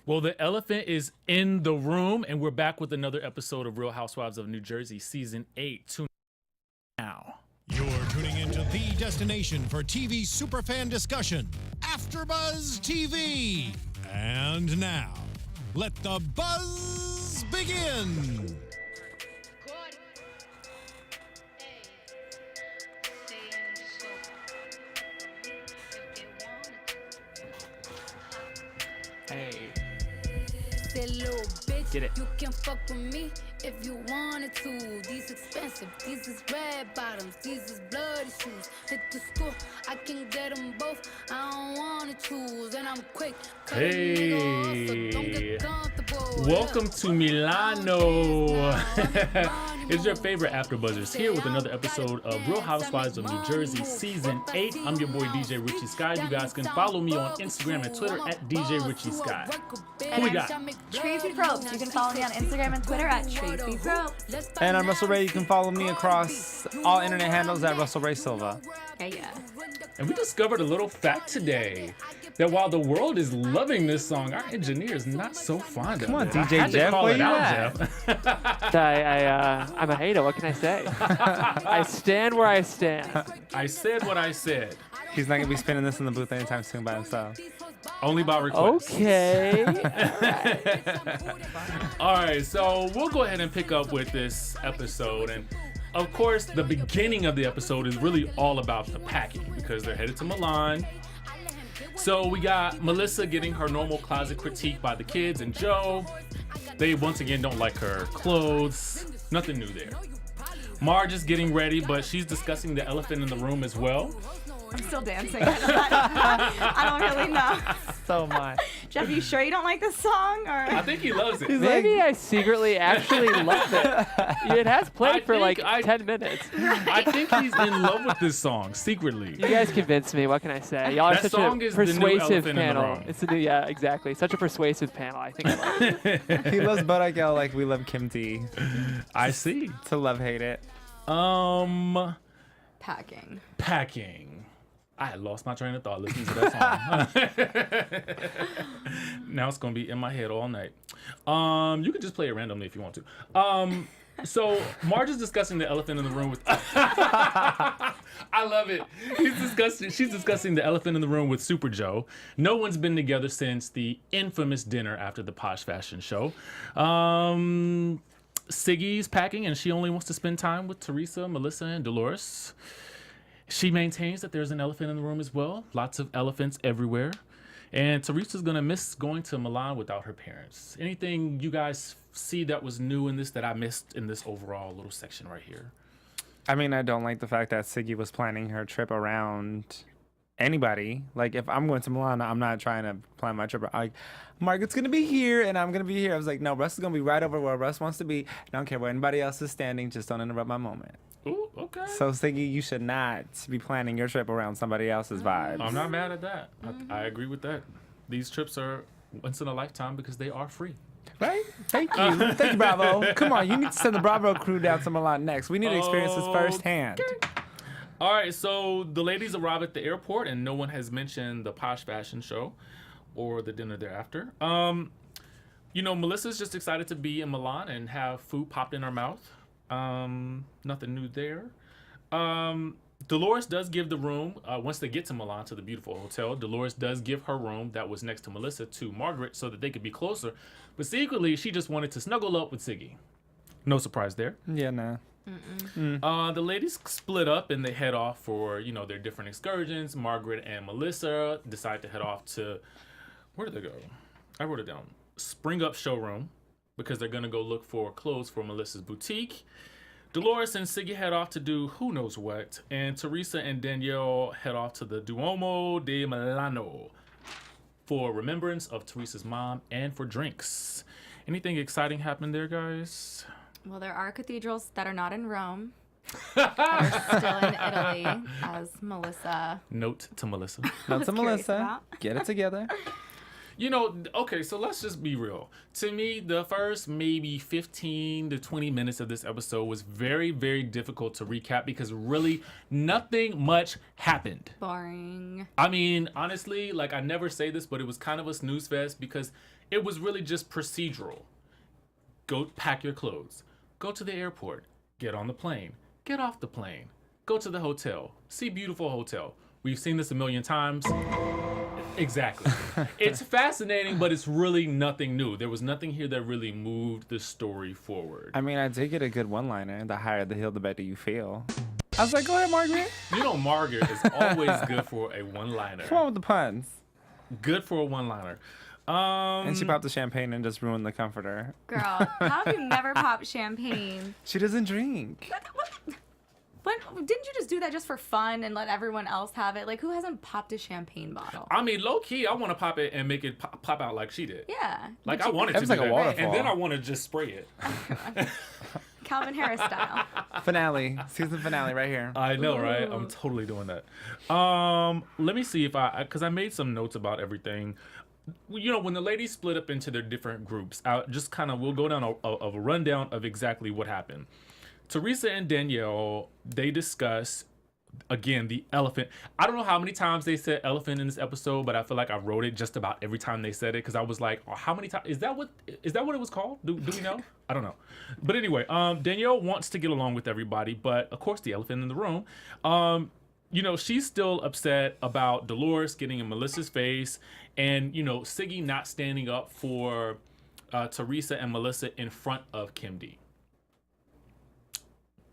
Well, the elephant is in the room, and we're back with another episode of Real Housewives of New Jersey, Season 8. Tune now. You're tuning into the destination for TV superfan discussion, AFTERBUZZ TV. And now, let the buzz begin. Hey. Little bitch, Get it. you can fuck with me if you wanted to. These expensive, these is red bottoms, these is bloody shoes. Hit the school, I can get them both. I don't wanna choose, and I'm quick. Cut a nigga off, so don't get comfortable. Welcome to Milano. It's your favorite AfterBuzzers here with another episode of Real Housewives of New Jersey, Season 8. I'm your boy DJ Richie Skye. You guys can follow me on Instagram and Twitter at DJ Richie Skye. Who we got? Traci Propst. You can follow me on Instagram and Twitter at Traci Propst. And I'm Russell Ray. You can follow me across all internet handles at Russell Ray Silva. Yeah. And we discovered a little fact today that while the world is loving this song, our engineer is not so fond of it. Come on, I DJ had to Jeff, call where it you out, at? Jeff. I'm a hater. What can I say? I stand where I stand. I said what I said. He's not going to be spinning this in the booth anytime soon by himself. Only by request. Okay. All right, so we'll go ahead and pick up with this episode. And of course, the beginning of the episode is really all about the packing because they're headed to Milan. So we got Melissa getting her normal closet critique by the kids and Joe. They once again don't like her clothes. Nothing new there. Marge is getting ready, but she's discussing the elephant in the room as well. I'm still dancing. I don't really know. So much. Jeff, you sure you don't like this song? Or I think he loves it. Maybe I secretly actually love it. It has played for like 10 minutes. I think he's in love with this song secretly. You guys convinced me. What can I say? Y'all are That such song a is the new persuasive elephant in the panel. room. It's a new, yeah, exactly. Such a persuasive panel. I think I like it. He loves Buttagel like we love Kim T. I see. To love hate it. packing. I had lost my train of thought listening to that song. Now it's gonna be in my head all night. You can just play it randomly if you want to. So Marge is discussing the elephant in the room with. I love it. She's discussing the elephant in the room with Super Joe. No one's been together since the infamous dinner after the Posh Fashion Show. Siggy's packing, and she only wants to spend time with Teresa, Melissa, and Dolores. She maintains that there's an elephant in the room as well. Lots of elephants everywhere. And Teresa's going to miss going to Milan without her parents. Anything you guys see that was new in this that I missed in this overall little section right here? I mean, I don't like the fact that Siggy was planning her trip around anybody. Like, if I'm going to Milan, I'm not trying to plan my trip. Like, Margaret's going to be here, and I'm going to be here. I was like, no, Russ is going to be right over where Russ wants to be. I don't care where anybody else is standing. Just don't interrupt my moment. Ooh, okay. So, Siggy, you should not be planning your trip around somebody else's vibes. I'm not mad at that. I agree with that. These trips are once in a lifetime because they are free. Right? Thank you. Thank you, Bravo. Come on, you need to send the Bravo crew down to Milan next. We need to experience this firsthand. All right, so the ladies arrive at the airport, and no one has mentioned the Posh Fashion Show or the dinner thereafter. Melissa's just excited to be in Milan and have food popped in her mouth. Nothing new there. Dolores does give the room, once they get to Milan, to the beautiful hotel, Dolores does give her room that was next to Melissa to Margaret so that they could be closer. But secretly, she just wanted to snuggle up with Siggy. No surprise there. Yeah, nah. The ladies split up and they head off for, their different excursions. Margaret and Melissa decide to head off to, where did they go? I wrote it down. Spring Up Showroom, because they're going to go look for clothes for Melissa's boutique. Dolores and Siggy head off to do who knows what, and Teresa and Danielle head off to the Duomo di Milano for remembrance of Teresa's mom and for drinks. Anything exciting happened there, guys? Well, there are cathedrals that are not in Rome. Are still in Italy, as Melissa. Note to Melissa. Note to curious Melissa. about. Get it together. Okay, so let's just be real. To me, the first maybe 15 to 20 minutes of this episode was very, very difficult to recap because really nothing much happened. Boring. I mean, honestly, like I never say this, but it was kind of a snooze fest because it was really just procedural. Go pack your clothes. Go to the airport. Get on the plane. Get off the plane. Go to the hotel. See beautiful hotel. We've seen this a million times. Exactly. It's fascinating, but it's really nothing new. There was nothing here that really moved the story forward. I mean, I did get a good one-liner. The higher the hill, the better you feel. I was like, go ahead, Margaret. Margaret is always good for a one-liner. Come on with the puns. Good for a one-liner. And she popped the champagne and just ruined the comforter. Girl, how have you never popped champagne? She doesn't drink. But didn't you just do that just for fun and let everyone else have it? Like, who hasn't popped a champagne bottle? I mean, low key, I want to pop it and make it pop out like she did. Yeah. Like I wanted to do like a that, waterfall. and then I want to just spray it. Calvin Harris style. Finale. Season finale right here. I know, right? I'm totally doing that. Let me see if because I made some notes about everything. When the ladies split up into their different groups, we'll go down a rundown of exactly what happened. Teresa and Danielle, they discuss, again, the elephant. I don't know how many times they said elephant in this episode, but I feel like I wrote it just about every time they said it because I was like, oh, how many times? Is that what it was called? Do we know? I don't know. But anyway, Danielle wants to get along with everybody, but of course the elephant in the room, she's still upset about Dolores getting in Melissa's face and, Siggy not standing up for Teresa and Melissa in front of Kim D.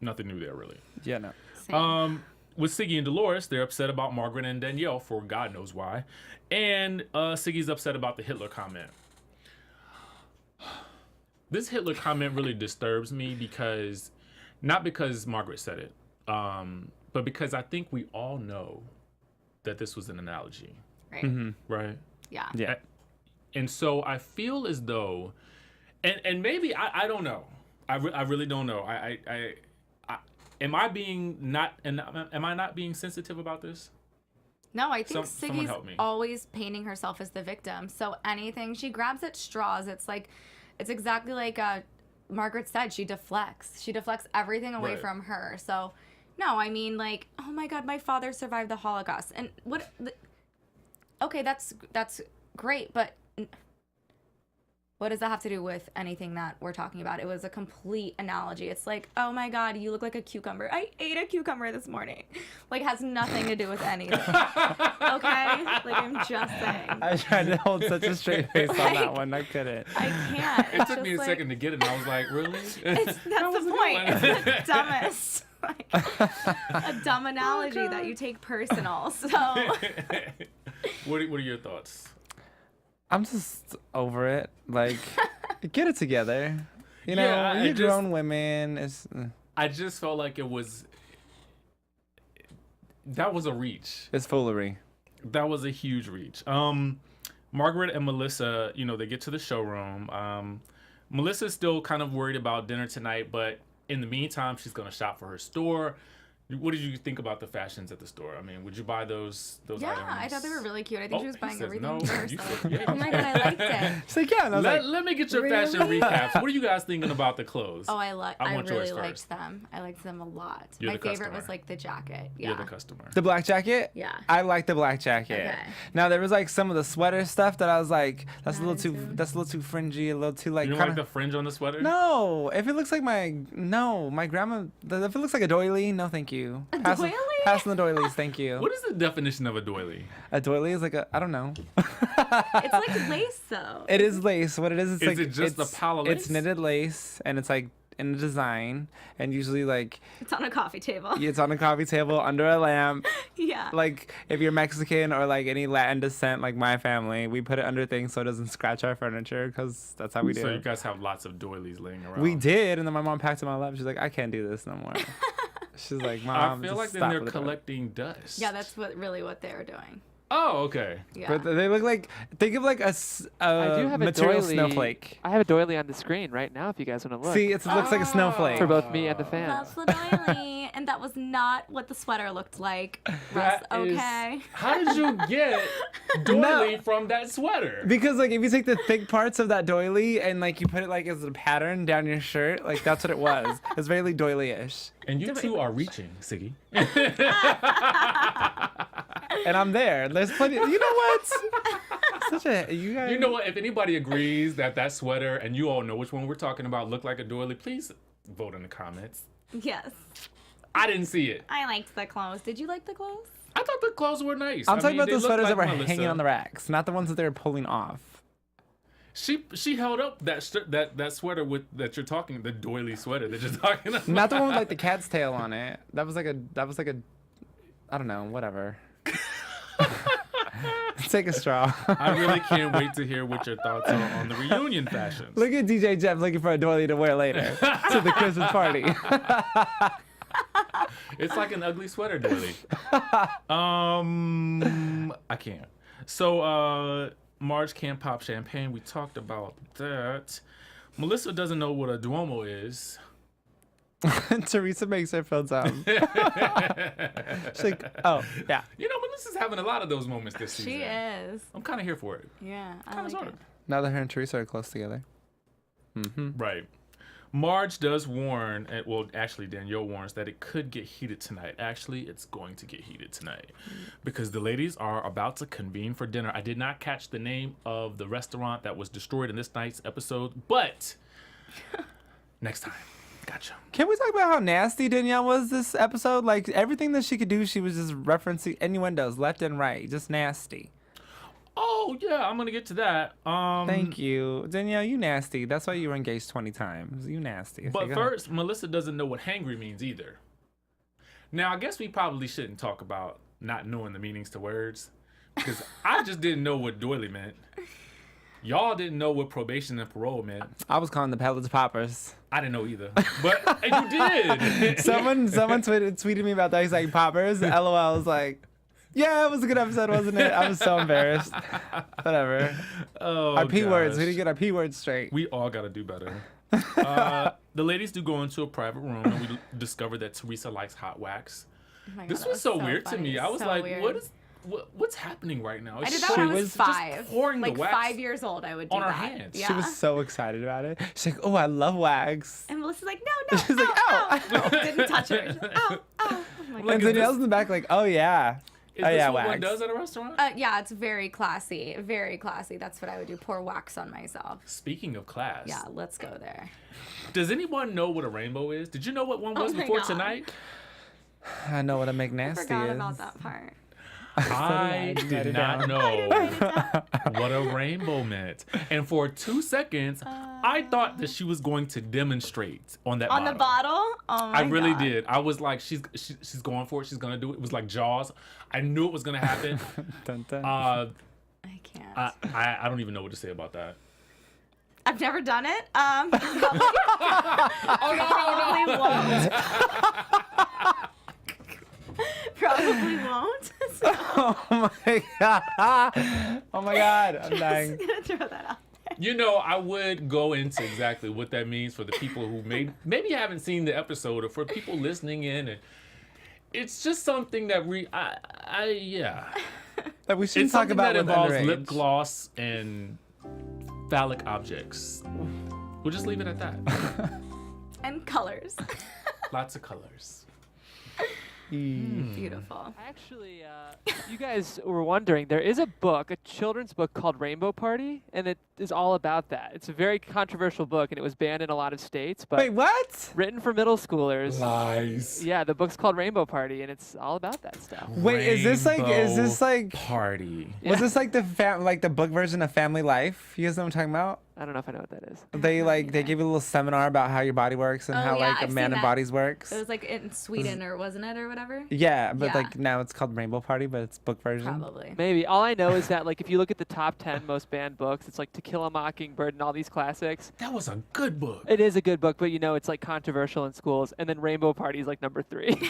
Nothing new there, really. Yeah, no. Same. With Siggy and Dolores, they're upset about Margaret and Danielle for God knows why. And Siggy's upset about the Hitler comment. This Hitler comment really disturbs me not because Margaret said it, but because I think we all know that this was an analogy. Right. Mm-hmm. Right? Yeah. Yeah. And so I feel as though, and maybe, I don't know. I really don't know. Am I not being sensitive about this? No, I think someone help Siggy's me. always painting herself as the victim. So anything, she grabs at straws. It's exactly like Margaret said, she deflects. She deflects everything away Right. from her. So, no, I mean, like, oh my God, my father survived the Holocaust. And okay, that's great, but what does that have to do with anything that we're talking about? It was a complete analogy. It's like, oh my God, you look like a cucumber. I ate a cucumber this morning. Like, has nothing to do with anything. Okay? Like, I'm just saying. I tried to hold such a straight face on that one. I couldn't. I can't. It took me a second to get it, and I was like, really? That's the point. It's the dumbest. Like, a dumb analogy that you take personal. So. What are your thoughts? I'm just over it. Like, get it together. Yeah, you're grown women. I just felt like that was a reach. It's foolery. That was a huge reach. Margaret and Melissa, they get to the showroom. Melissa's still kind of worried about dinner tonight, but in the meantime, she's going to shop for her store. What did you think about the fashions at the store? I mean, would you buy those Yeah, items? I thought they were really cute. I think she was buying everything no. for You herself. said yes. Oh my God, I liked it. She's like, yeah. And I was like, Let me get your fashion recaps. What are you guys thinking about the clothes? Oh, I want really yours liked first. them. I liked them a lot. You're My the favorite customer. was like the jacket. Yeah. You're the customer. the black jacket? Yeah. I like the black jacket. Okay. Now there was like some of the sweater stuff that I was like, that's a Not little too fringy, a little too like You don't kind like of. the fringe on the sweater? No, if it looks like my grandma, if it looks like a doily, no, thank you. doily? Passing the doilies, thank you. What is the definition of a doily? A doily is like I don't know. It's like lace though. It is lace. What it is, it's Is like it just the pile of It's lace? knitted lace, and it's like in a design, and usually like It's on a coffee table. it's on a coffee table under a lamp. Yeah. Like if you're Mexican or like any Latin descent, like my family, we put it under things so it doesn't scratch our furniture because that's how we do. So you it. guys have lots of doilies laying around. We did, and then my mom packed it in my lap. She's like, I can't do this no more. She's like, Mom, I feel just like then stop they're with it." collecting dust. Yeah, that's what they were doing. Oh, okay. Yeah. But they look like, think of like a I do have a material doily. snowflake. I have a doily on the screen right now if you guys want to look. See, it looks like a snowflake. For both me and the fans. That's the doily. and that was not what the sweater looked like. That Russ, is- okay? How did you get doily from that sweater? Because like if you take the thick parts of that doily and like you put it like as a pattern down your shirt, like that's what it was. It's very like doily-ish. And you two are reaching, Siggy. And I'm there. There's plenty. You know what? Such a you guys. You know what? If anybody agrees that that sweater, and you all know which one we're talking about, look like a doily, please vote in the comments. Yes. I didn't see it. I liked the clothes. Did you like the clothes? I thought the clothes were nice. I'm talking about they the looked sweaters that like were Melissa. hanging on the racks, not the ones that they were pulling off. She held up that sweater with that you're talking, the doily sweater that you're talking about. Not the one with like the cat's tail on it. That was like a I don't know, whatever. Take a straw. I really can't wait to hear what your thoughts are on the reunion fashions. Look at DJ Jeff looking for a doily to wear later to the Christmas party. It's like an ugly sweater doily. I can't. So Marge can't pop champagne. We talked about that. Melissa doesn't know what a Duomo is. Teresa makes her feel dumb. She's like, oh, yeah. You know, Melissa's having a lot of those moments this season. She is. I'm kind of here for it. Yeah, I Kind of like sort it. of. Now that her and Teresa are close together. Right. Marge does warn, well, actually, Danielle warns that it could get heated tonight. Actually, it's going to get heated tonight because the ladies are about to convene for dinner. I did not catch the name of the restaurant that was destroyed in this night's episode, but next time. Gotcha. Can we talk about how nasty Danielle was this episode? Like, everything that she could do, she was just referencing innuendos left and right. Just nasty. Oh, yeah, I'm going to get to that. Thank you. Danielle, you nasty. That's why you were engaged 20 times. You nasty. Okay, But go ahead. first, Melissa doesn't know what hangry means either. Now, I guess we probably shouldn't talk about not knowing the meanings to words because I just didn't know what doily meant. Y'all didn't know what probation and parole meant. I was calling the pellets poppers. I didn't know either. But you did. Someone tweeted me about that. He's like, poppers? LOL. I was like, yeah, it was a good episode, wasn't it? I was so embarrassed. Whatever. Oh, Our P words. We gosh. didn't get our P words straight. We all got to do better. The ladies do go into a private room and we discover that Teresa likes hot wax. Oh my God, This that was so weird to funny. me. I was So like, weird. what's happening right now? I did She that when I was was just 5. pouring the like wax 5 years old, I would do on her that. hands. Yeah. She was so excited about it. She's like, oh, I love wax. And Melissa's like, no, She's like, ow, ow. Didn't touch her. She's like, ow, ow. Oh my God. Like, And is Danielle's this- in the back like, oh, yeah. Is Oh, this yeah, what one wax. does at a restaurant? Yeah, it's very classy. Very classy. That's what I would do. Pour wax on myself. Speaking of class, Yeah, let's go there. does anyone know what a rainbow is? Did you know what one Oh was my before God. tonight? I know what a I McNasty forgot is. about that part. I Write did it not down. know what a rainbow meant. And for 2 seconds, I thought that she was going to demonstrate on that On the bottle? Oh my I really God. did. I was like, she's going for it. She's going to do it. It was like Jaws. I knew it was going to happen. Dun, dun. I can't. I don't even know what to say about that. I've never done it. Oh, Probably won't. Probably won't. So Oh my god. Oh my god. I'm dying. I'm gonna throw that out. You know, I would go into exactly what that means for the people who maybe haven't seen the episode, or for people listening in. And it's just something that yeah. Like, we shouldn't It's talk something about that with involves underage. lip gloss and phallic objects. We'll just leave it at that. And colors. Lots of colors. Beautiful. Actually, you guys were wondering, there is a book, a children's book called Rainbow Party, and it is all about that. It's a very controversial book, and it was banned in a lot of states, but Wait, what? written for middle schoolers. Lies. Yeah, the book's called Rainbow Party, and it's all about that stuff. Wait, is this like party? was this like the book version of Family Life? You guys know what I'm talking about? I don't know if I know what that is. They give you a little seminar about how your body works and Oh, how yeah, like a I've man seen and that. bodies works. It was like in Sweden, or wasn't it, or whatever? Yeah, but Yeah. like now it's called Rainbow Party, but it's book version. Probably. Maybe. All I know is that, like, if you look at the top 10 most banned books, it's like To Kill a Mockingbird and all these classics. That was a good book. It is a good book, but you know, it's like controversial in schools. And then Rainbow Party is like number 3. It's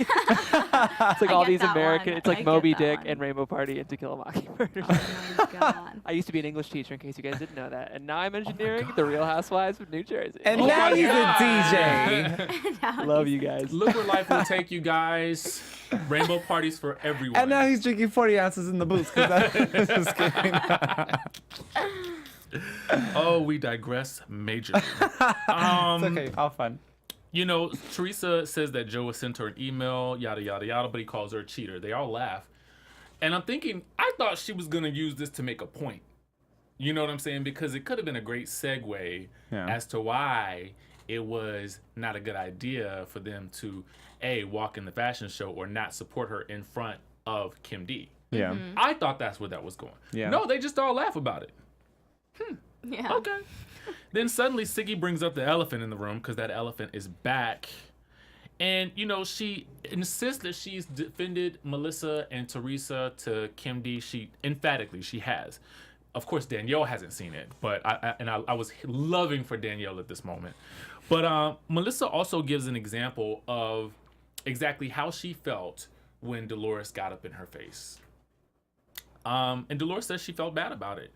like I all get these that American, one. it's like I get Moby that Dick one. and Rainbow Party and To Kill a Mockingbird. Oh my God. I used to be an English teacher, in case you guys didn't know that. And now I'm an engineering the Real Housewives of New Jersey. And Oh now my he's God. a DJ. Love you guys. Look where life will take you guys. Rainbow parties for everyone. And now he's drinking 40 ounces in the booth. Just kidding. Oh, we digress majorly. It's okay. All fun. You know, Teresa says that Joe has sent her an email, yada, yada, yada, but he calls her a cheater. They all laugh. And I'm thinking, I thought she was going to use this to make a point. You know what I'm saying? Because it could have been a great segue as to why it was not a good idea for them to, A, walk in the fashion show or not support her in front of Kim D. Yeah. I thought that's where that was going. Yeah. No, they just all laugh about it. Yeah. Okay. Then suddenly Siggy brings up the elephant in the room because that elephant is back. And, you know, she insists that she's defended Melissa and Teresa to Kim D. She has. Of course, Danielle hasn't seen it, but I was loving for Danielle at this moment. But Melissa also gives an example of exactly how she felt when Dolores got up in her face. And Dolores says she felt bad about it.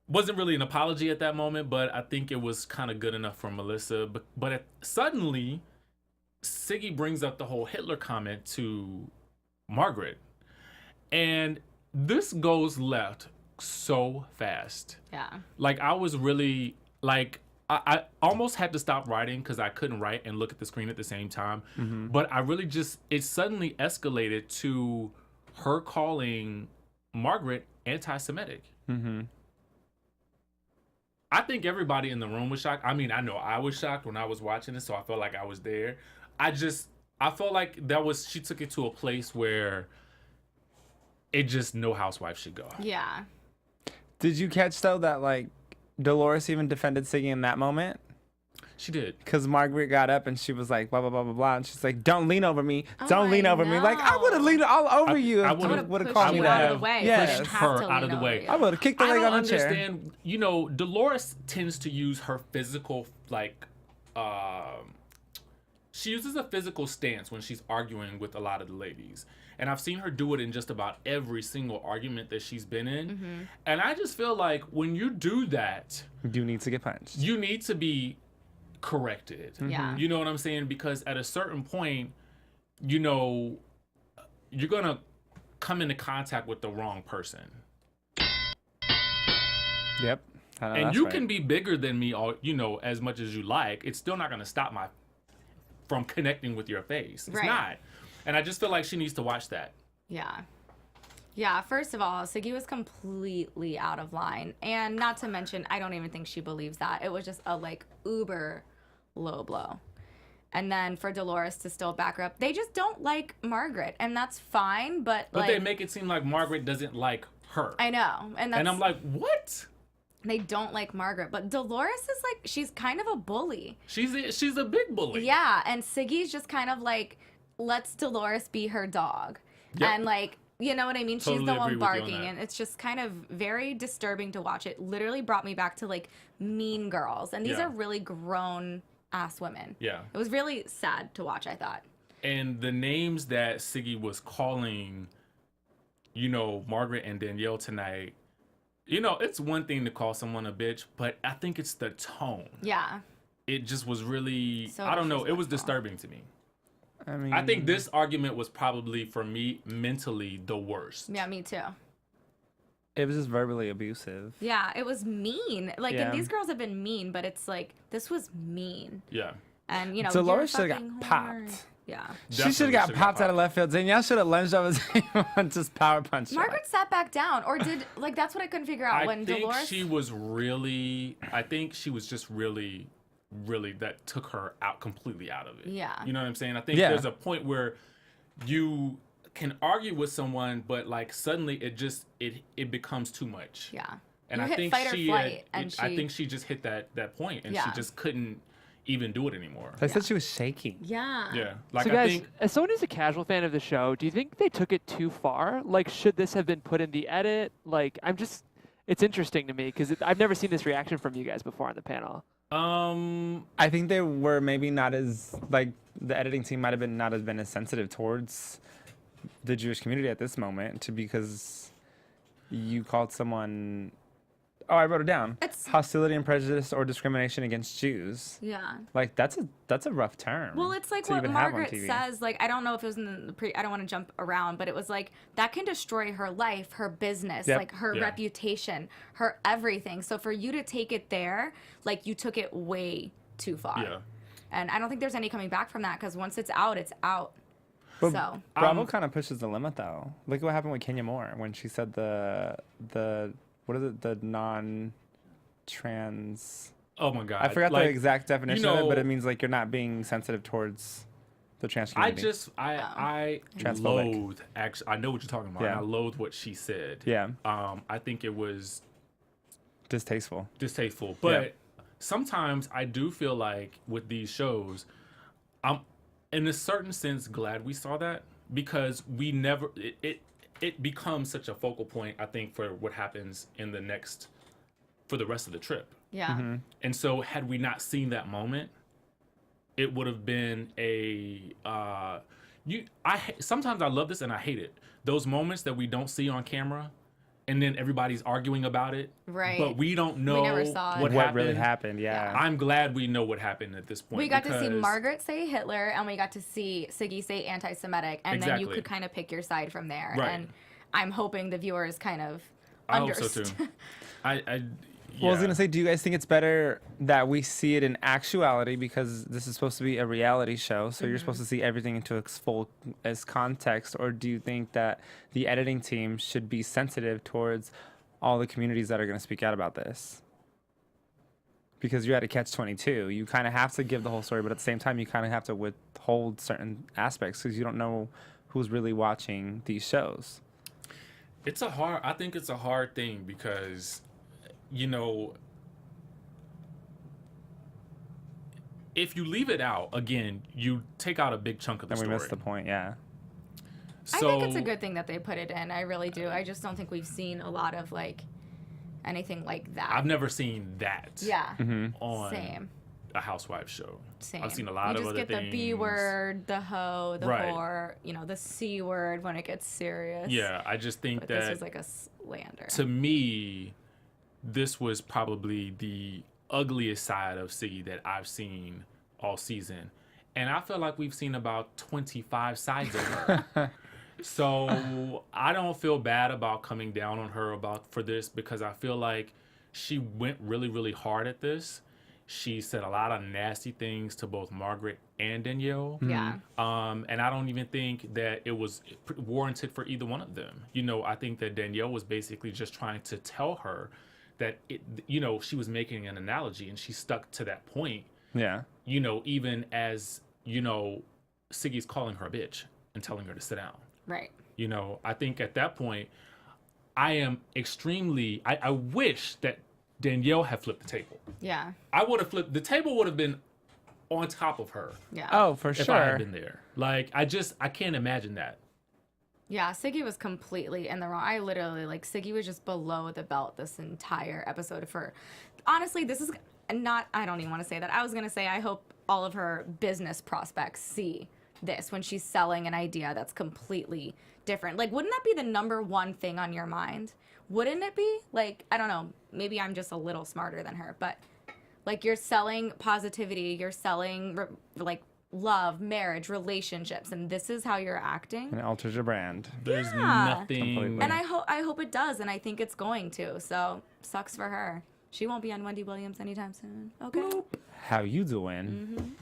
Wasn't really an apology at that moment, but I think it was kind of good enough for Melissa. But suddenly, Siggy brings up the whole Hitler comment to Margaret. And this goes left so fast. Yeah. Like, I was really, like, I almost had to stop writing because I couldn't write and look at the screen at the same time. Mm-hmm. But I really it suddenly escalated to her calling Margaret anti-Semitic. Mm-hmm. I think everybody in the room was shocked. I mean, I know I was shocked when I was watching it, so I felt like I was there. I felt like she took it to a place where it just no housewife should go. Yeah. Did you catch, though, that, like, Dolores even defended Siggy in that moment? She did. Because Margaret got up and she was like, blah, blah, blah, blah, blah. And she's like, don't lean over me. Oh, Don't lean over me. Like, I would have leaned all over you. I If would've you would have pushed called me you out that. of the way. Yes. Pushed Her out of the way. I would have kicked the I leg don't on the chair. understand. You know, Dolores tends to use her physical, like, she uses a physical stance when she's arguing with a lot of the ladies. And I've seen her do it in just about every single argument that she's been in. Mm-hmm. And I just feel like when you do that, You need to get punched. you need to be corrected. Yeah. You know what I'm saying? Because at a certain point, you know, you're going to come into contact with the wrong person. Yep. And you can be bigger than me, all you know, as much as you like. It's still not going to stop from connecting with your face. It's Right. not. And I just feel like she needs to watch that. Yeah. Yeah, first of all, Siggy was completely out of line. And not to mention, I don't even think she believes that. It was just a, like, uber low blow. And then for Dolores to still back her up, they just don't like Margaret. And that's fine, but like... they make it seem like Margaret doesn't like her. I know. And I'm like, what? They don't like Margaret. But Dolores is like, she's kind of a bully. She's a big bully. Yeah, and Siggy's just kind of like, lets Dolores be her dog. Yep. And like, you know what I mean? Totally She's the agree one with you on barking, that. and it's just kind of very disturbing to watch. It literally brought me back to like Mean Girls, and these Yeah. are really grown ass women. Yeah. It was really sad to watch, I thought. And the names that Siggy was calling, you know, Margaret and Danielle tonight, you know, it's one thing to call someone a bitch, but I think it's the tone. Yeah. It just was really, So I don't know, it was disrespectful. disturbing to me. I mean, I think this argument was probably, for me, mentally the worst. Yeah, me too. it was just verbally abusive. Yeah, it was mean. Like, Yeah. and these girls have been mean, but it's like, this was mean. Yeah. And, you know, Dolores you're should have fucking got whore. popped. Yeah. She should have got Definitely popped out of left field. Danielle should have lunged over and just power punched her. Margaret sat back down, or did, like, that's what I couldn't figure out. I When think Dolores... she was just really, that took her out completely out of it. Yeah. You know what I'm saying? I think Yeah. there's a point where you can argue with someone, but like suddenly it becomes too much. Yeah. And You I hit think fight or flight, and I she- think she just hit that point, and Yeah. she just couldn't even do it anymore. I said she was shaking. Yeah. Yeah. Like So I guys, think as someone who's a casual fan of the show, do you think they took it too far? Like, should this have been put in the edit? Like, it's interesting to me because I've never seen this reaction from you guys before on the panel. I think they were maybe not as, like, the editing team might have been not as been as sensitive towards the Jewish community at this moment, because you called someone Oh, I wrote it down. It's- hostility and prejudice or discrimination against Jews. Yeah. Like that's a rough term. Well, it's like to what even have on Margaret TV. says. Like, I don't know if it was in the I don't want to jump around, but it was like that can destroy her life, her business, Yep. like her Yeah. reputation, her everything. So for you to take it there, like you took it way too far. Yeah. And I don't think there's any coming back from that because once it's out, it's out. But So Bravo kind of pushes the limit though. Look at what happened with Kenya Moore when she said the what is it, the non-trans. Oh my God. I forgot Like, the exact definition of it, but know- it means like you're not being sensitive towards the trans I community. I Transphobic. loathe, actually, I know what you're talking about. Yeah. And I loathe what she said. Yeah. I think it was Distasteful. distasteful. But sometimes I do feel like with these shows, I'm in a certain sense glad we saw that because we never it becomes such a focal point, I think, for what happens in the next for the rest of the trip. yeah. Mm-hmm. And so had we not seen that moment, it would have been a sometimes I love this and I hate it. Those moments that we don't see on camera and then everybody's arguing about it. Right. But we don't know never saw it. what What happened. really happened? Yeah. I'm glad we know what happened at this point. We got to see because- Margaret say Hitler, and we got to see Siggy say anti-Semitic, and then you Exactly. could kind of pick your side from there. Right. And I'm hoping the viewers kind of I hope understand. so too. Well, I was yeah. gonna say, do you guys think it's better that we see it in actuality because this is supposed to be a reality show, so you're supposed to see everything into its full as context, or do you think that the editing team should be sensitive towards all the communities that are going to speak out about this? Because you're at a catch-22. You kind of have to give the whole story, but at the same time, you kind of have to withhold certain aspects because you don't know who's really watching these shows. I think it's a hard thing because, you know, if you leave it out, again, you take out a big chunk of the And we story. missed the point, yeah. I So, think it's a good thing that they put it in. I really do. I just don't think we've seen a lot of like anything like that. I've never seen that Yeah. on Same. a Housewives show. Same. I've seen a lot you of just other get things. the B word, the hoe, the Right. whore, the C word when it gets serious. Yeah, I just think But that this was like a slander. to me, this was probably the ugliest side of Siggy that I've seen all season. And I feel like we've seen about 25 sides of her. So I don't feel bad about coming down on her for this because I feel like she went really, really hard at this. She said a lot of nasty things to both Margaret and Danielle. Yeah. And I don't even think that it was warranted for either one of them. I think that Danielle was basically just trying to tell her that, she was making an analogy and she stuck to that point, Yeah. even as, Siggy's calling her a bitch and telling her to sit down. Right. I think at that point, I am extremely, I wish that Danielle had flipped the table. Yeah. I would have the table would have been on top of her Yeah. Oh, for if I had sure. been there. Like, I can't imagine that. Yeah, Siggy was completely in the wrong. I literally, Siggy was just below the belt this entire episode honestly, this is not, I don't even want to say that. I was going to say, I hope all of her business prospects see this when she's selling an idea that's completely different. Wouldn't that be the number one thing on your mind? Wouldn't it be? I don't know, maybe I'm just a little smarter than her, but you're selling positivity, you're selling love, marriage, relationships, and this is how you're acting. And it alters your brand. There's Yeah. nothing. Completely. And I hope it does, and I think it's going to. So sucks for her. She won't be on Wendy Williams anytime soon. Okay. How you doing?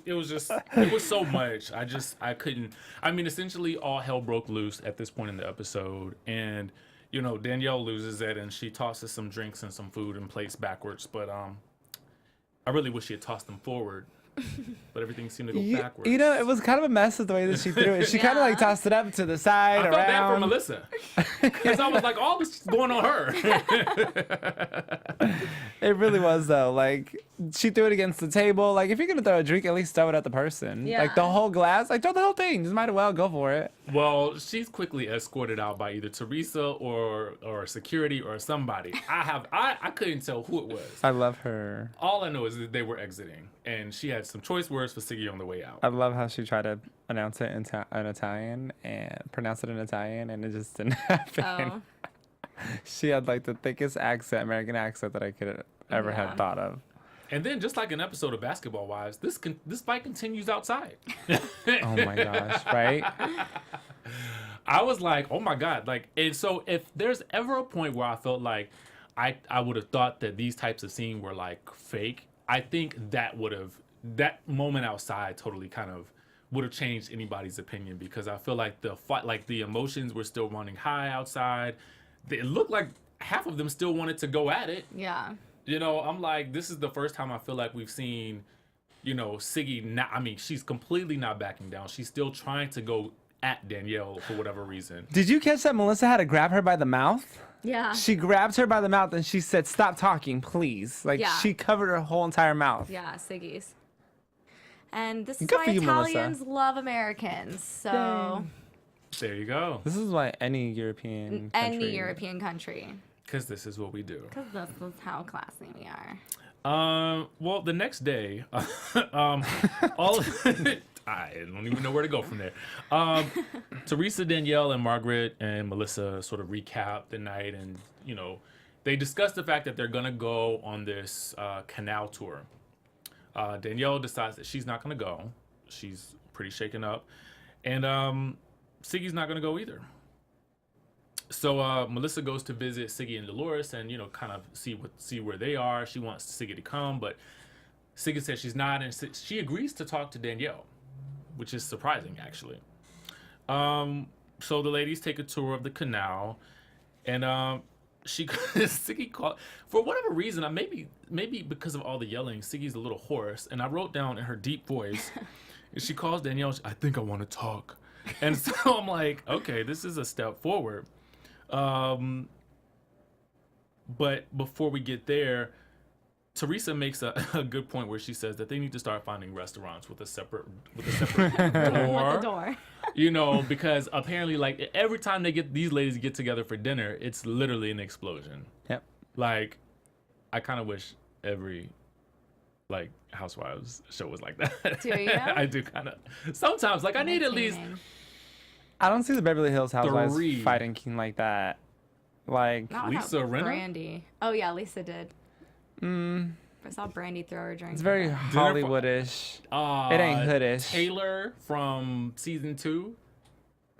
It was so much. I couldn't. I mean, essentially, all hell broke loose at this point in the episode, and Danielle loses it, and she tosses some drinks and some food and plates backwards. But I really wish she had tossed them forward, but everything seemed to go backwards. It was kind of a mess with the way that she threw it. She kind of Yeah. tossed it up to the side, I felt bad for around. Melissa because I was like, all this is going on her. It really was though. She threw it against the table. If you're gonna throw a drink, at least throw it at the person. Yeah. The whole glass. Throw the whole thing. Just might as well go for it. Well, she's quickly escorted out by either Teresa or security or somebody. I couldn't tell who it was. I love her. All I know is that they were exiting, and she had some choice words for Siggy on the way out. I love how she tried to announce it in Italian and pronounce it in Italian, and it just didn't happen. Oh. She had like the thickest accent, American accent that I could ever Yeah. have thought of. And then, just like an episode of Basketball Wives, this fight continues outside. Oh my gosh, right? I was like, oh my God. Like, and so if there's ever a point where I felt like I would have thought that these types of scenes were like fake, I think that moment outside totally kind of would have changed anybody's opinion, because I feel like the fight, like the emotions were still running high outside. It looked like half of them still wanted to go at it. Yeah. You know, I'm like, this is the first time I feel like we've seen, you know, Siggy not, I mean, she's completely not backing down. She's still trying to go at Danielle for whatever reason. Did you catch that Melissa had to grab her by the mouth? Yeah. She grabbed her by the mouth and she said, "Stop talking, please." Like, Yeah. she covered her whole entire mouth. Yeah, Siggy's. And this is Good why for you, Melissa. Italians love Americans. So There you go. This is why any European country. any European country, Because this is what we do. because this is how classy we are. Well, the next day, all I don't even know where to go from there. Teresa, Danielle, and Margaret and Melissa sort of recap the night, and you know, they discuss the fact that they're gonna go on this canal tour. Danielle decides that she's not gonna go. She's pretty shaken up, and Siggy's not gonna go either. So Melissa goes to visit Siggy and Dolores, and you know, kind of see where they are. She wants Siggy to come, but Siggy says she's not, and she agrees to talk to Danielle, which is surprising actually. So the ladies take a tour of the canal, and Siggy called for whatever reason. Maybe because of all the yelling, Siggy's a little hoarse, and I wrote down in her deep voice, she calls Danielle. "I think I want to talk," and so I'm like, okay, this is a step forward. But before we get there, Teresa makes a good point where she says that they need to start finding restaurants with a separate door. With the door. You know, because apparently, like, every time these ladies get together for dinner, it's literally an explosion. Yep. Like, I kind of wish every like Housewives show was like that. Do you? I do kind of. Sometimes, like, I need at least. I don't see the Beverly Hills Housewives 3. fighting king like that. Like, Not Lisa without Rinna? Brandy. Oh yeah, Lisa did. I saw Brandy throw her drink. it's very Hollywoodish. It ain't hoodish. Taylor from season 2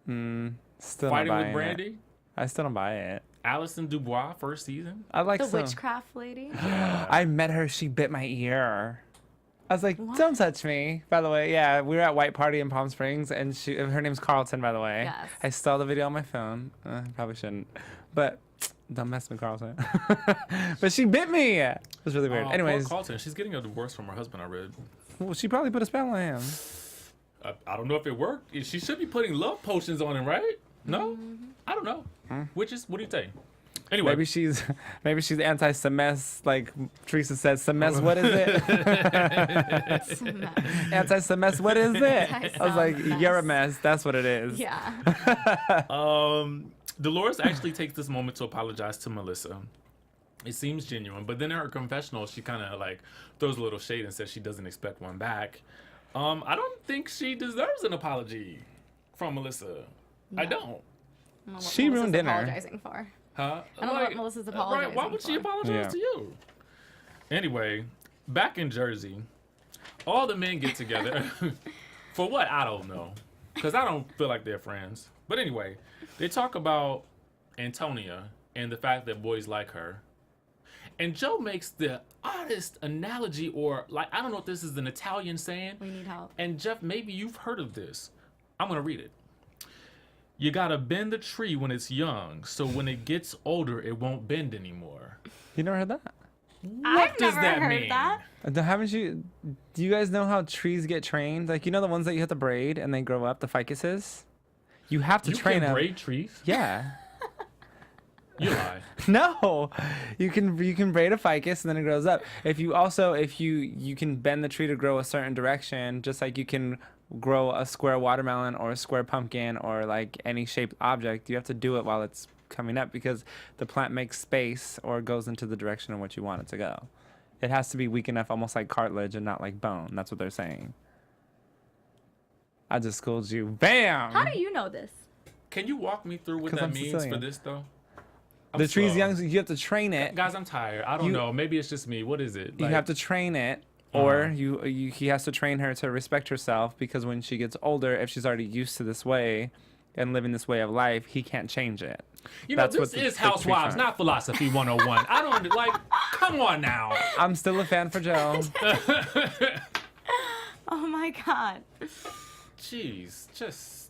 Still not fighting buying with Brandy. it. I still don't buy it. Alison Dubois first season. I like the some. witchcraft lady. I met her. She bit my ear. I was like, "Don't touch me." By the way, yeah, we were at White Party in Palm Springs, and her name's Carlton. By the way, Yes. I stole the video on my phone. Probably shouldn't, but don't mess with Carlton. But she bit me. It was really weird. Poor Anyways, Carlton, she's getting a divorce from her husband. I read. well, she probably put a spell on him. I don't know if it worked. She should be putting love potions on him, right? No, I don't know. What do you think? Anyway, Maybe she's anti-Semes, like Teresa said. Semes, what is it? Anti-Semes, what is it? I was like, you're a mess. That's what it is. Yeah. Dolores actually takes this moment to apologize to Melissa. It seems genuine, but then in her confessional, she kind of like throws a little shade and says she doesn't expect one back. I don't think she deserves an apology from Melissa. I don't. She ruined dinner. Apologizing for. Huh? I don't know what Melissa's apologizing Right, why would she for. apologize Yeah. to you? Anyway, back in Jersey, all the men get together. For what? I don't know. Because I don't feel like they're friends. But anyway, they talk about Antonia and the fact that boys like her. And Joe makes the oddest analogy, or like, I don't know if this is an Italian saying. We need help. And Jeff, maybe you've heard of this. I'm going to read it. You gotta bend the tree when it's young, so when it gets older, it won't bend anymore. You never heard that? I've does never that heard mean? that. Haven't you? Do you guys know how trees get trained? Like, you know the ones that you have to braid and they grow up, the ficuses? You have to You train can them. braid trees? Yeah. You lie. No, you can braid a ficus and then it grows up. If you can bend the tree to grow a certain direction, just like you can grow a square watermelon or a square pumpkin or like any shaped object, you have to do it while it's coming up because the plant makes space or goes into the direction of what you want it to go. It has to be weak enough, almost like cartilage and not like bone. That's what they're saying. I just schooled you. Bam! How do you know this? Can you walk me through what 'Cause that I'm means Sicilian. for this, though? The tree's slow. young, so you have to train it. Guys, I'm tired. I don't know. Maybe it's just me. What is it? You have to train it, or he has to train her to respect herself, because when she gets older, if she's already used to this way and living this way of life, he can't change it. You know, this is Housewives, not Philosophy 101. I don't, like, come on now. I'm still a fan for Joe. Oh my God. Jeez, just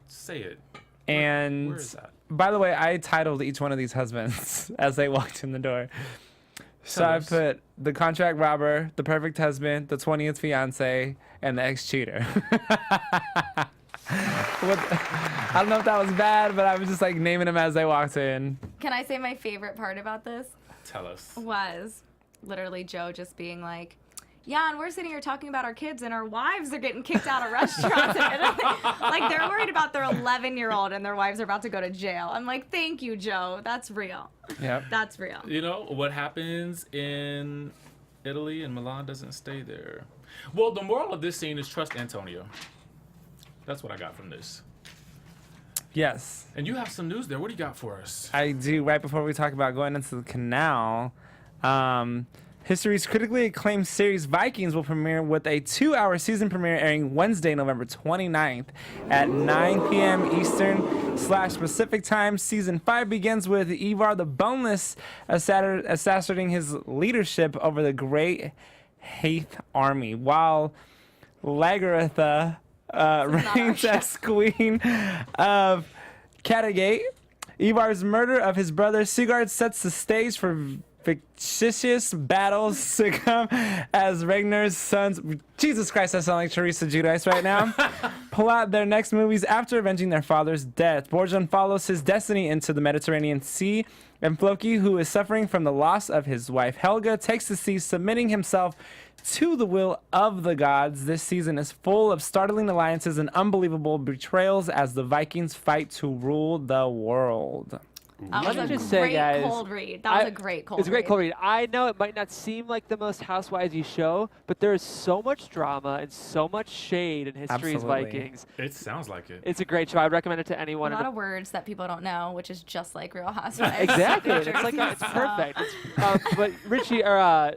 say it. And where is that? by the way, I titled each one of these husbands as they walked in the door. So I put the contract robber, the perfect husband, the 20th fiance, and the ex-cheater. I don't know if that was bad, but I was just like naming them as they walked in. Can I say my favorite part about this? Tell us. Was literally Joe just being like, yeah, and we're sitting here talking about our kids, and our wives are getting kicked out of restaurants. Like, they're worried about their 11-year-old, and their wives are about to go to jail. I'm like, thank you, Joe. That's real. Yep. That's real. You know, what happens in Italy and Milan doesn't stay there. Well, the moral of this scene is trust Antonio. That's what I got from this. Yes. And you have some news there. What do you got for us? I do. Right before we talk about going into the canal, history's critically acclaimed series Vikings will premiere with a 2-hour season premiere airing Wednesday, November 29th at 9 p.m. Eastern/Pacific time. Season 5 begins with Ivar the Boneless asserting his leadership over the Great Haith army, while Lagertha reigns as queen of Kattegat. Ivar's murder of his brother Sigurd sets the stage for fictitious battles to come as Ragnar's sons, Jesus Christ, I sound like Teresa Giudice right now, plot their next movies after avenging their father's death. Borjan follows his destiny into the Mediterranean Sea, and Floki, who is suffering from the loss of his wife Helga, takes the sea, submitting himself to the will of the gods. This season is full of startling alliances and unbelievable betrayals as the Vikings fight to rule the world. That was Let a me just say, great guys, cold read. That was a great cold read. It's a great cold read. I know it might not seem like the most Housewives-y show, but there is so much drama and so much shade in history's Absolutely. Vikings. It sounds like it. It's a great show. I'd recommend it to anyone. A lot of words that people don't know, which is just like Real Housewives. Exactly. of It's New like Jersey, it's so- perfect. But Richie or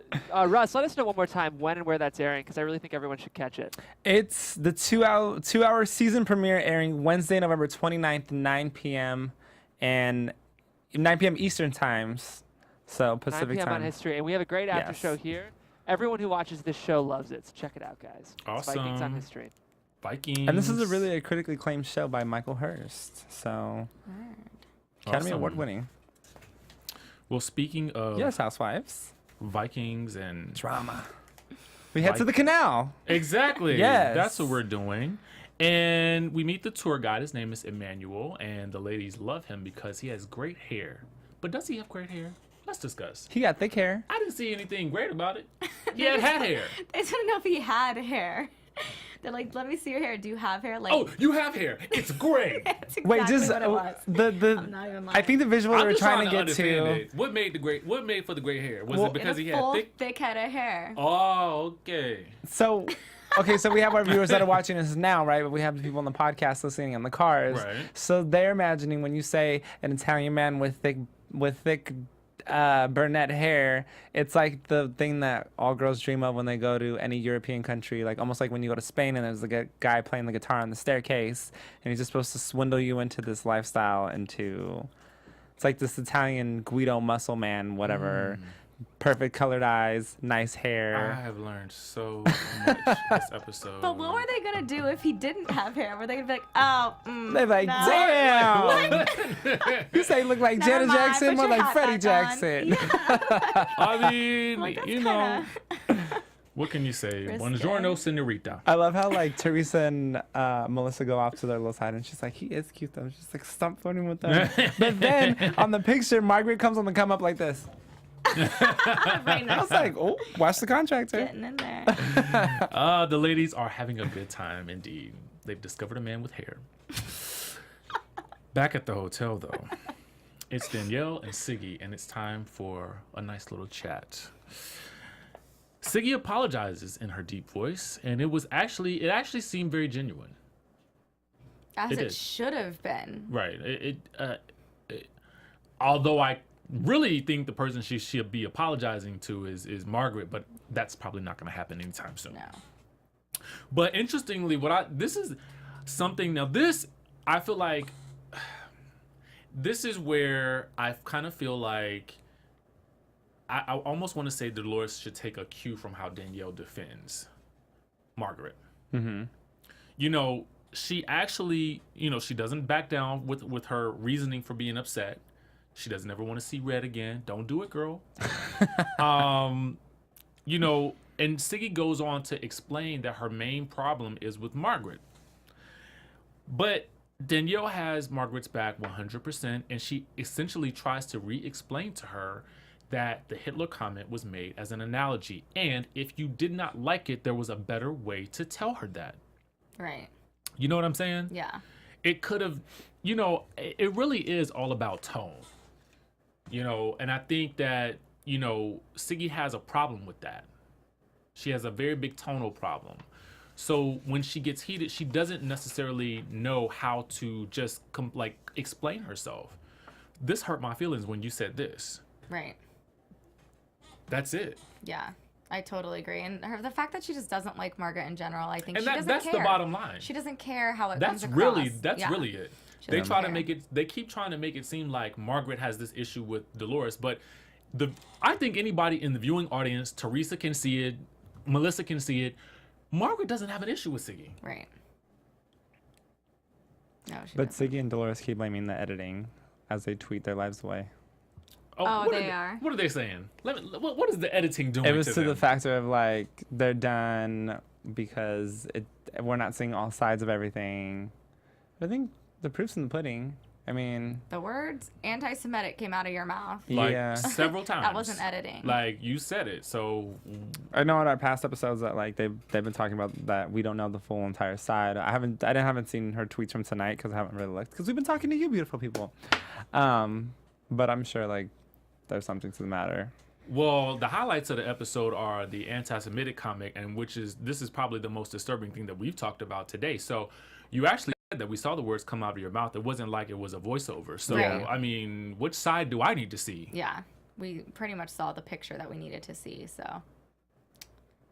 Russ, let us know one more time when and where that's airing, because I really think everyone should catch it. It's the two-hour season premiere airing Wednesday, November 29th, 9 p.m. and 9 p.m. Eastern times, so 9 Pacific p.m. time. on History, and we have a great after show here. Everyone who watches this show loves it, so check it out, guys. It's Vikings on Awesome. History. Vikings. And this is a really critically acclaimed show by Michael Hurst, so Academy Awesome. Award winning. Well, speaking of Yes, Housewives. Vikings and Drama. We head to the canal. Exactly. Yes. That's what we're doing. And we meet the tour guide. His name is Emmanuel, and the ladies love him because he has great hair. But does he have great hair? Let's discuss. He got thick hair. I didn't see anything great about it. He had hair. They didn't know if he had hair. They're like, let me see your hair. Do you have hair? Like, Oh, you have hair. It's great. that's exactly Wait, just what it was. I'm not even I lying. think the visual they I'm were just trying to get understand to. it. What made for the great hair? Was Well, it because a he had full, thick? head of hair. Oh, okay. So, okay, so we have our viewers that are watching us now, right? But we have the people on the podcast listening in the cars. Right. So they're imagining when you say an Italian man with thick brunette hair, it's like the thing that all girls dream of when they go to any European country, like almost like when you go to Spain and there's a guy playing the guitar on the staircase, and he's just supposed to swindle you into this lifestyle, it's like this Italian Guido muscle man, whatever. Perfect colored eyes, nice I hair. have learned so much this episode. But what were they gonna do if he didn't have hair? Were they gonna be like, oh, They're like, no. damn! You say you look like Never Janet mind, Jackson, put more your like hat Freddie back on. Jackson. I mean, Like, that's you know, kinda- what can you say? Risque. Buongiorno, senorita. I love how like Teresa and Melissa go off to their little side, and she's like, he is cute though. She's like, stop flirting with them. But then on the picture, Margaret comes on the come up like this. right I next was like, oh, watch the contractor. getting in there. The ladies are having a good time indeed. They've discovered a man with hair. Back at the hotel, though, it's Danielle and Siggy, and it's time for a nice little chat. Siggy apologizes in her deep voice, and it actually seemed very genuine. As It it is. should have been. Right. Although I really think the person she should be apologizing to is Margaret, but that's probably not going to happen anytime soon. No. But interestingly, this is something, now this, I feel like, this is where I kind of feel like I almost want to say Dolores should take a cue from how Danielle defends Margaret. Mm-hmm. You know, she actually, you know, she doesn't back down with her reasoning for being upset. She doesn't ever want to see red again. Don't do it, girl. You know, and Siggy goes on to explain that her main problem is with Margaret. But Danielle has Margaret's back 100%, and she essentially tries to re-explain to her that the Hitler comment was made as an analogy. And if you did not like it, there was a better way to tell her that. Right. You know what I'm saying? Yeah. It could have, you know, it really is all about tone. You know, and I think that, you know, Siggy has a problem with that. She has a very big tonal problem. So when she gets heated, she doesn't necessarily know how to just explain herself. This hurt my feelings when you said this. Right. That's it. Yeah. I totally agree. And the fact that she just doesn't like Margaret in general, I think And she doesn't that's care. the bottom line. She doesn't care how it That's comes across. really it. She They doesn't try to care. make it. They keep trying to make it seem like Margaret has this issue with Dolores, but I think anybody in the viewing audience, Teresa can see it, Melissa can see it. Margaret doesn't have an issue with Siggy. Right. No, she But doesn't. Siggy and Dolores keep blaming the editing as they tweet their lives away. Oh, what they are? What are they saying? What is the editing doing? It was to them? the factor of like they're done because we're not seeing all sides of everything. I think the proof's in the pudding. I mean, The words anti-Semitic came out of your mouth. Like yeah. several times. That wasn't editing. Like you said it. So I know in our past episodes that like they've been talking about that we don't know the full entire side. I haven't seen her tweets from tonight because I haven't really looked because we've been talking to you beautiful people. But I'm sure like there's something to the matter. well, the highlights of the episode are the anti-Semitic comment, and this is probably the most disturbing thing that we've talked about today. So you actually said that we saw the words come out of your mouth. It wasn't like it was a voiceover. So Right. I mean, which side do I need to see? Yeah. We pretty much saw the picture that we needed to see, so.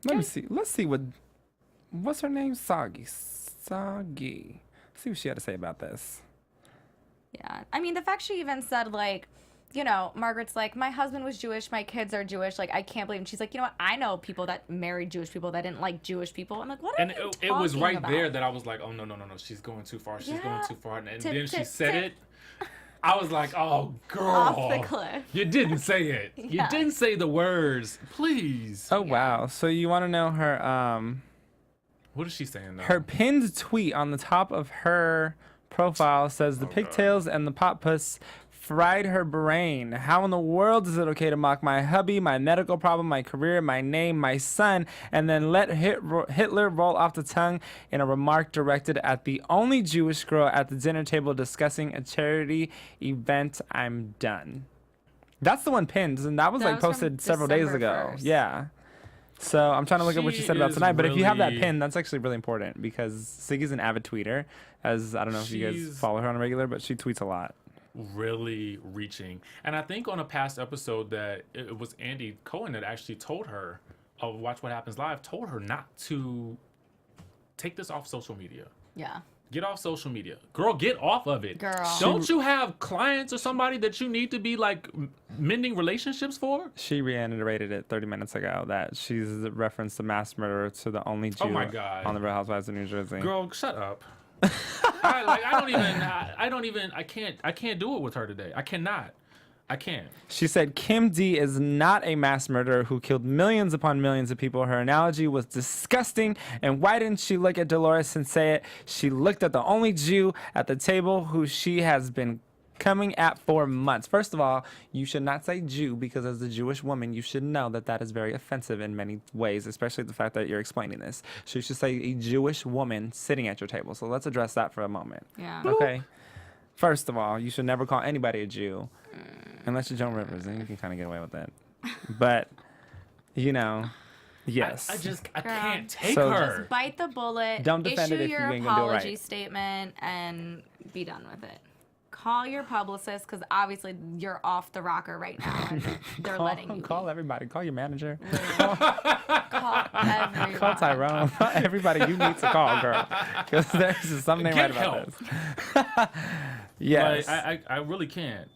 Let me see. Let's see what's her name? Soggy. See what she had to say about this. Yeah. I mean, the fact she even said, like, you know, Margaret's like, my husband was Jewish, my kids are Jewish, like, I can't believe. And she's like, you know what? I know people that married Jewish people that didn't like Jewish people. I'm like, what are And you it was talking right about? there that I was like, oh, no. She's going too far. She's going Yeah. too far. And Tip, then she tip, said tip. it. I was like, oh, girl. Off the cliff. You didn't say it. You Yeah. didn't say the words. Please. Oh wow. So you want to know her What is she saying, though? her pinned tweet on the top of her profile says the pigtails and the pot puss fried her brain. How in the world is it okay to mock my hubby, my medical problem, my career, my name, my son, and then let Hitler roll off the tongue in a remark directed at the only Jewish girl at the dinner table discussing a charity event? I'm done. That's the one pinned, and that was That like was from posted several days December ago. 1st. Yeah. So I'm trying to look at what she She said about is tonight. But if you have that really- pin, that's actually really important because Siggy's an avid tweeter. As I don't know if you guys She's- follow her on a regular, but she tweets a lot. Really reaching. And I think on a past episode that it was Andy Cohen that actually told her, Watch What Happens Live, told her not to take this off social media. Yeah. Get off social media. Girl, get off of it. Girl. Don't you have clients or somebody that you need to be like mending relationships for? She reiterated it 30 minutes ago that she's referenced the mass murderer to the only Jew Oh my God. on the Real Housewives of New Jersey. Girl, shut up. I can't do it with her today. I cannot. I can't. She said Kim D is not a mass murderer who killed millions upon millions of people. Her analogy was disgusting. And why didn't she look at Dolores and say it? She looked at the only Jew at the table who she has been coming at for months. First of all, you should not say Jew because as a Jewish woman, you should know that that is very offensive in many ways, especially the fact that you're explaining this. So you should say a Jewish woman sitting at your table. So let's address that for a moment. Yeah. Okay? First of all, you should never call anybody a Jew. Unless you're Joan Rivers, then you can kind of get away with that. But, you know, yes. I Girl. can't take So- her. Just bite the bullet. Don't defend issue it if you your ain't gonna do it apology right. statement and be done with it. call your publicist because obviously you're off the rocker right now. And they're letting you. Call everybody. Call your manager. Call everybody. Call Tyrone. Everybody you need to call, girl. Because there's just something Get right about help. this. Yes. Like, I really can't.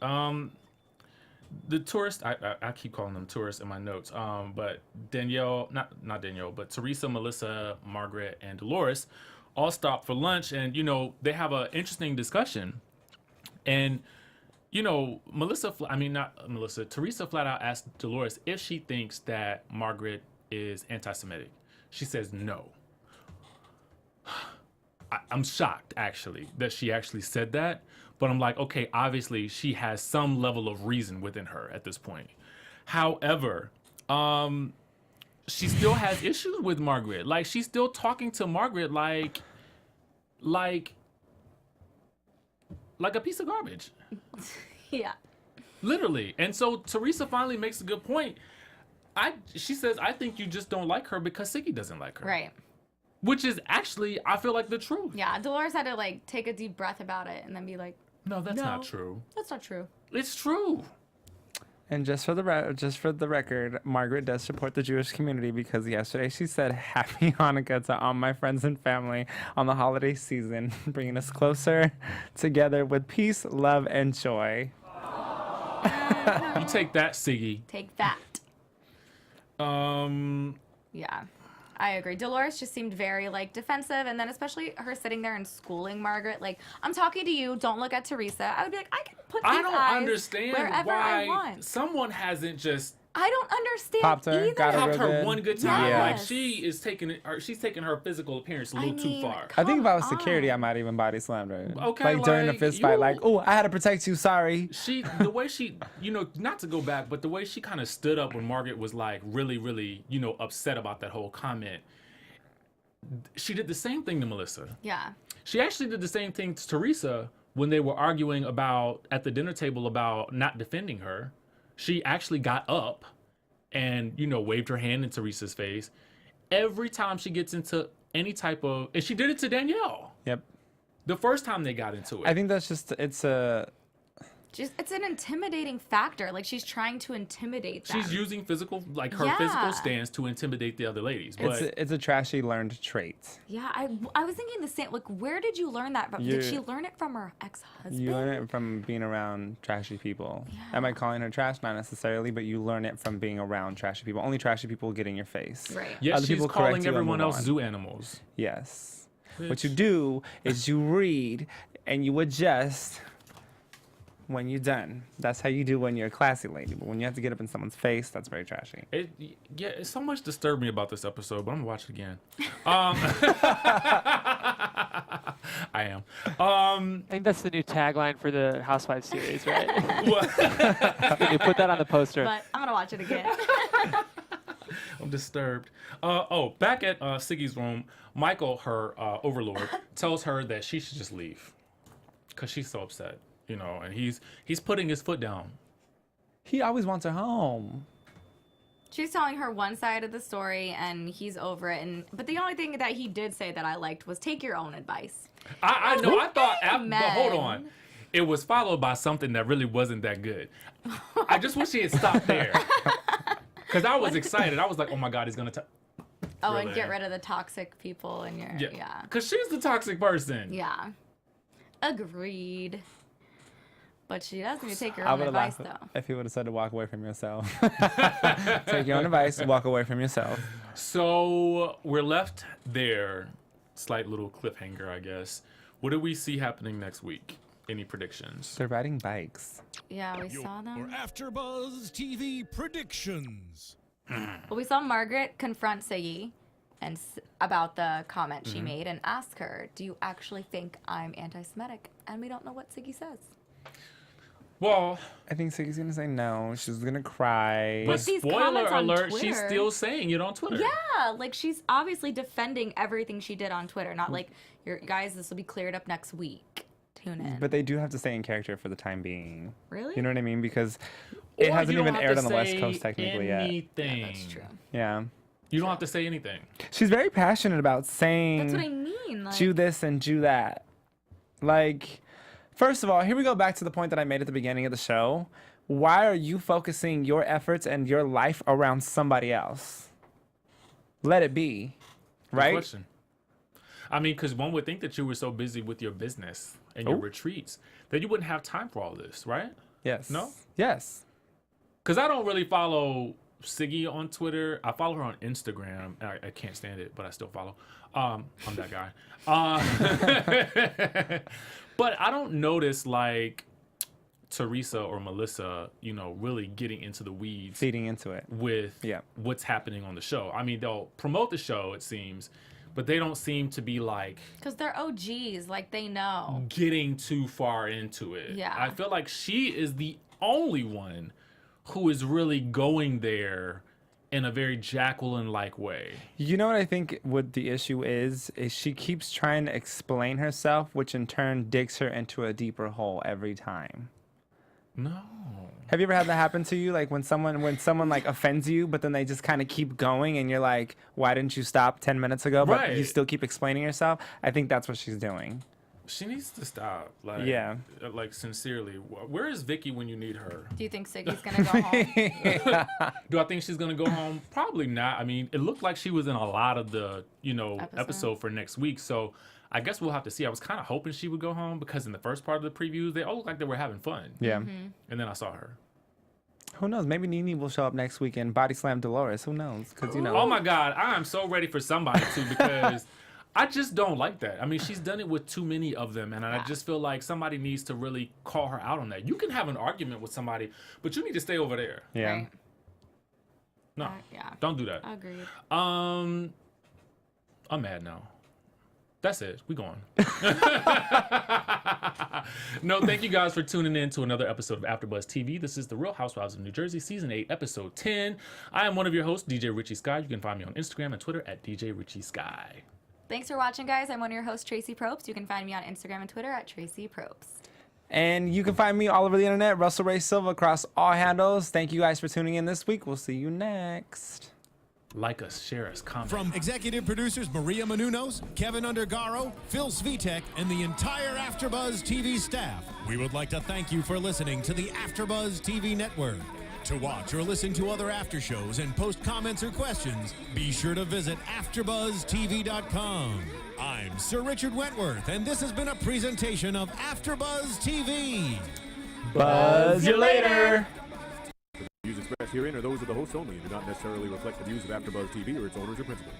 The tourists, I keep calling them tourists in my notes. But Danielle, not Danielle, but Teresa, Melissa, Margaret, and Dolores all stop for lunch, and they have an interesting discussion. And Teresa flat out asked Dolores if she thinks that Margaret is anti-Semitic. She says no. I'm shocked actually that she actually said that. But I'm like, okay, obviously she has some level of reason within her at this point. However, she still has issues with Margaret. Like, she's still talking to Margaret like a piece of garbage. Yeah. Literally. And so Teresa finally makes a good point. She says, I think you just don't like her because Siggy doesn't like her. Right. Which is actually, I feel like, the truth. Yeah, Dolores had to take a deep breath about it and then be like, No, that's not true. That's not true. It's true. And just for the record, Margaret does support the Jewish community because yesterday she said Happy Hanukkah to all my friends and family on the holiday season, bringing us closer together with peace, love, and joy. You take that, Siggy. Take that. Yeah, I agree. Dolores just seemed very defensive, and then especially her sitting there and schooling Margaret. I'm talking to you. Don't look at Teresa. I would be like, I can put these I don't eyes understand wherever I why want. someone hasn't just I don't understand Popped her, either. got her popped her good. one good time. Yes. Like, she's taking her physical appearance a little too far. I think if I was Come security, I on. might even body slam her. Okay, during a like, fist fight, you- oh, I had to protect you, sorry. The way she, not to go back, but the way she kind of stood up when Margaret was really, really, upset about that whole comment. She did the same thing to Melissa. Yeah. She actually did the same thing to Teresa when they were arguing at the dinner table about not defending her. She actually got up and, waved her hand in Teresa's face. Every time she gets into any type of, and she did it to Danielle. Yep. The first time they got into it. I think that's just, it's an intimidating factor. She's trying to intimidate them. She's using physical Yeah. physical stance to intimidate the other ladies. But it's a trashy learned trait. Yeah, I was thinking the same. Where did you learn that from? Did she learn it from her ex-husband? You learn it from being around trashy people. Am I calling her trash? Not necessarily, but you learn it from being around trashy people. Only trashy people get in your face. Right. yes, Other she's people correct calling you and everyone move else on. zoo animals. Yes. What you do is you read and you adjust when you're done. That's how you do when you're a classy lady. But when you have to get up in someone's face, that's very trashy. It's so much disturbed me about this episode, but I'm gonna watch it again. I am. I think that's the new tagline for the Housewives series, right? You put that on the poster. But I'm gonna watch it again. I'm disturbed. Back at Siggy's room, Michael, her overlord, tells her that she should just leave because she's so upset, and he's putting his foot down. He always wants her home. She's telling her one side of the story, and he's over it. But the only thing that he did say that I liked was take your own advice. I know. I thought, but hold Amen. on. It was followed by something that really wasn't that good. I just wish he had stopped there. Because I was excited. I was like, oh my God, he's going to... Oh, Really? and get rid of the toxic people in your... Yeah. Because she's the toxic person. Yeah. Agreed. But she does need to take her I own would have advice, laughed though. if he would have said to walk away from yourself. Take your own advice, walk away from yourself. So we're left there. Slight little cliffhanger, I guess. What do we see happening next week? Any predictions? They're riding bikes. Yeah, we saw Or them. AfterBuzz TV predictions. Well, we saw Margaret confront Siggy and about the comment she made and ask her, do you actually think I'm anti-Semitic? And we don't know what Siggy says. Well, I think Siggy's gonna say no. She's gonna cry. but these spoiler comments on alert, she's Twitter- still saying it on Twitter. Yeah, she's obviously defending everything she did on Twitter. Not guys, this will be cleared up next week. Tune in. But they do have to stay in character for the time being. Really? You know what I mean? Because Or it hasn't you don't even have aired to on the West say Coast technically yet. anything. That's true. Yeah. You don't have to say anything. She's very passionate about saying That's what I mean. do this and do that. First of all, here we go back to the point that I made at the beginning of the show. Why are you focusing your efforts and your life around somebody else? Let it be, Good right? question. I mean, because one would think that you were so busy with your business and your retreats that you wouldn't have time for all this, right? Yes. No? Yes. Because I don't really follow Siggy on Twitter. I follow her on Instagram. I can't stand it, but I still follow. I'm that guy. But I don't notice like Teresa or Melissa, you know, really getting into the weeds Feeding into it. with what's happening on the show. I mean, they'll promote the show, it seems, but they don't seem to be like Because they're OGs, like they know. getting too far into it. Yeah. I feel like she is the only one who is really going there in a very Jacqueline-like way. You know what I think what the issue is she keeps trying to explain herself, which in turn digs her into a deeper hole every time. No. Have you ever had that happen to you? Like when someone like offends you, but then they just kind of keep going and you're like, why didn't you stop 10 minutes ago? But Right. you still keep explaining yourself. I think that's what she's doing. She needs to stop. Like, Yeah. Like, sincerely. Where is Vicky when you need her? Do you think Siggy's gonna go home? Do I think she's going to go home? Probably not. I mean, it looked like she was in a lot of the, you know, episode for next week. So I guess we'll have to see. I was kind of hoping she would go home because in the first part of the previews, they all looked like they were having fun. Yeah. And then I saw her. Who knows? Maybe Nene will show up next week and body slam Dolores. Who knows? Because, you know. Oh my God, I am so ready for somebody to because I just don't like that. I mean, she's done it with too many of them, and I just feel like somebody needs to really call her out on that. You can have an argument with somebody, but you need to stay over there. Yeah. Right. No, Yeah. don't do that. Agreed. I'm mad now. That's it. We going. No, thank you guys for tuning in to another episode of AfterBuzz TV. This is the Real Housewives of New Jersey, Season 8, Episode 10. I am one of your hosts, DJ Richie Skye. You can find me on Instagram and Twitter at DJ Richie Skye. Thanks for watching, guys. I'm one of your hosts, Traci Propst. You can find me on Instagram and Twitter at Traci Propst. And you can find me all over the internet, Russell Ray Silva, across all handles. Thank you guys for tuning in this week. We'll see you next. Like us, share us, comment. From executive producers Maria Menounos, Kevin Undergaro, Phil Svitek, and the entire AfterBuzz TV staff, we would like to thank you for listening to the AfterBuzz TV network. To watch or listen to other after shows and post comments or questions, be sure to visit AfterBuzzTV.com. I'm Sir Richard Wentworth, and this has been a presentation of AfterBuzz TV. Buzz you later. The views expressed herein are those of the hosts only and do not necessarily reflect the views of AfterBuzz TV or its owners or principals.